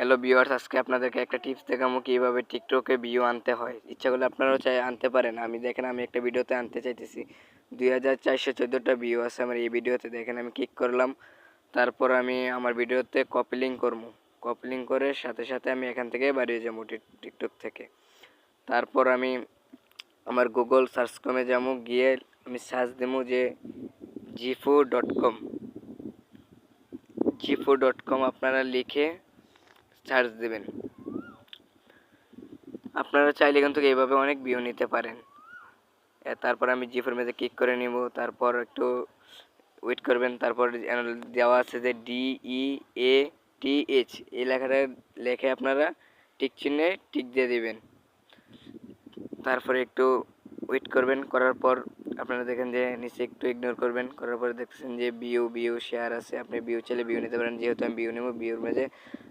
Hello viewers, আজকে আপনাদেরকে একটা টিপস দেখাবো কিভাবে টিকটকে ভিউ আনতে হয়। ইচ্ছা করলে আপনারাও চাই আনতে পারেন। আমি একটা ভিডিওতে আনতে চাইতেছি। 2414টা ভিউ আছে আমার এই ভিডিওতে। দেখেন আমি ক্লিক করলাম, তারপর আমি আমার ভিডিওতে কপি লিঙ্ক করবো। কপি লিঙ্ক করে সাথে সাথে আমি এখান থেকে বাড়িয়ে যাবো টিকটক থেকে। তারপর আমি আমার গুগল সার্চ কমে যাবো, গিয়ে আমি সার্চ দেবো যে জিফু.com। জিফু.com আপনারা লিখে সার্চ দেবেন। আপনারা চাইলে কিন্তু এইভাবে অনেক ভিউ নিতে পারেন। তারপর আমি জিফোর মেঝে ক্লিক করে নিব, তারপর একটু ওয়েট করবেন। তারপর দেওয়া আছে যে DEATH, এই লেখাটা লেখে আপনারা টিক চিহ্নে টিক দিয়ে দিবেন। তারপরে একটু ওয়েট করবেন, করার পর আপনারা দেখেন যে নিচে একটু ইগনোর করবেন, করার পরে দেখছেন যে ভিউ শেয়ার আছে। আপনি ভিউ চাইলে ভিউ নিতে পারেন। যেহেতু আমি ভিউ নেব, ভিউর মেঝে